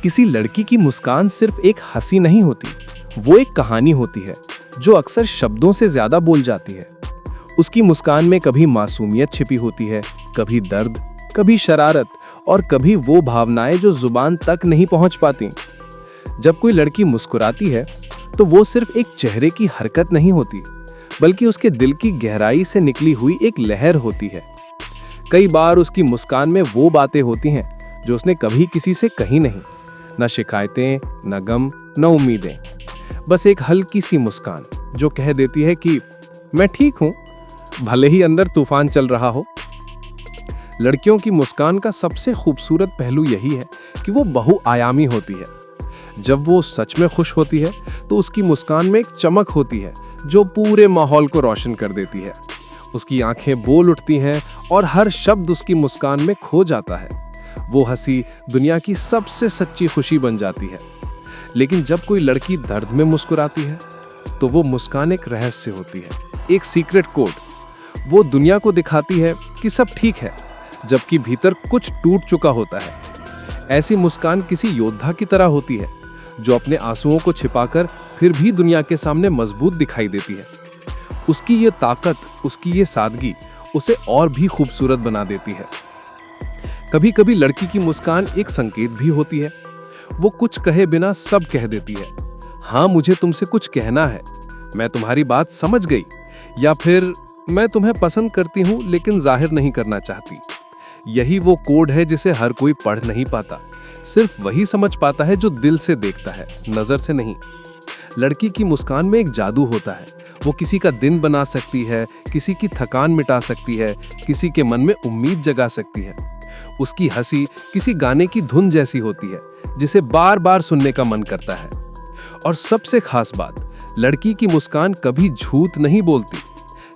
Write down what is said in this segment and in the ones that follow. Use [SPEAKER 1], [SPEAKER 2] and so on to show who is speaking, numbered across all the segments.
[SPEAKER 1] किसी लड़की की मुस्कान सिर्फ एक हंसी नहीं होती, वो एक कहानी होती है जो अक्सर शब्दों से ज्यादा बोल जाती है। उसकी मुस्कान में कभी मासूमियत छिपी होती है, कभी दर्द, कभी शरारत और कभी वो भावनाएं जो जुबान तक नहीं पहुंच पाती। जब कोई लड़की मुस्कुराती है तो वो सिर्फ एक चेहरे की हरकत नहीं होती, बल्कि उसके दिल की गहराई से निकली हुई एक लहर होती है। कई बार उसकी मुस्कान में वो बातें होती हैं जो उसने कभी किसी से कही नहीं, न शिकायतें, न गम, न उम्मीदें, बस एक हल्की सी मुस्कान जो कह देती है कि मैं ठीक हूं, भले ही अंदर तूफान चल रहा हो। लड़कियों की मुस्कान का सबसे खूबसूरत पहलू यही है कि वो बहुआयामी होती है। जब वो सच में खुश होती है तो उसकी मुस्कान में एक चमक होती है जो पूरे माहौल को रोशन कर देती है। उसकी आंखें बोल उठती हैं और हर शब्द उसकी मुस्कान में खो जाता है। वो हंसी दुनिया की सबसे सच्ची खुशी बन जाती है। लेकिन जब कोई लड़की दर्द में मुस्कुराती है तो वो मुस्कान एक रहस्य होती है, एक सीक्रेट कोड। वो दुनिया को दिखाती है कि सब ठीक है, जबकि भीतर कुछ टूट चुका होता है। ऐसी मुस्कान किसी योद्धा की तरह होती है जो अपने आंसुओं को छिपाकर फिर भी दुनिया के सामने मजबूत दिखाई देती है। उसकी ये ताकत, उसकी ये सादगी उसे और भी खूबसूरत बना देती है। कभी कभी लड़की की मुस्कान एक संकेत भी होती है। वो कुछ कहे बिना सब कह देती है। हाँ, मुझे तुमसे कुछ कहना है, मैं तुम्हारी बात समझ गई, या फिर मैं तुम्हें पसंद करती हूं लेकिन जाहिर नहीं करना चाहती। यही वो कोड है जिसे हर कोई पढ़ नहीं पाता, सिर्फ वही समझ पाता है जो दिल से देखता है, नजर से नहीं। लड़की की मुस्कान में एक जादू होता है। वो किसी का दिन बना सकती है, किसी की थकान मिटा सकती है, किसी के मन में उम्मीद जगा सकती है। उसकी हंसी किसी गाने की धुन जैसी होती है जिसे बार बार सुनने का मन करता है। और सबसे खास बात, लड़की की मुस्कान कभी झूठ नहीं बोलती।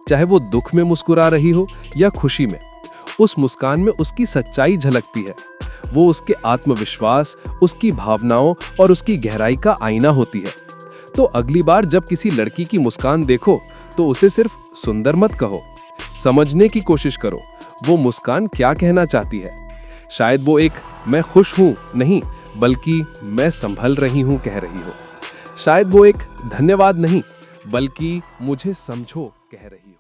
[SPEAKER 1] चाहे वो दुख में मुस्कुरा रही हो या खुशी में, उस मुस्कान में उसकी सच्चाई झलकती है। वो उसके आत्मविश्वास, उसकी भावनाओं और उसकी गहराई का आईना होती है। तो अगली बार जब किसी लड़की की मुस्कान देखो तो उसे सिर्फ सुंदर मत कहो, समझने की कोशिश करो वो मुस्कान क्या कहना चाहती है। शायद वो एक मैं खुश हूं नहीं, बल्कि मैं संभल रही हूं कह रही हो। शायद वो एक धन्यवाद नहीं, बल्कि मुझे समझो कह रही हो।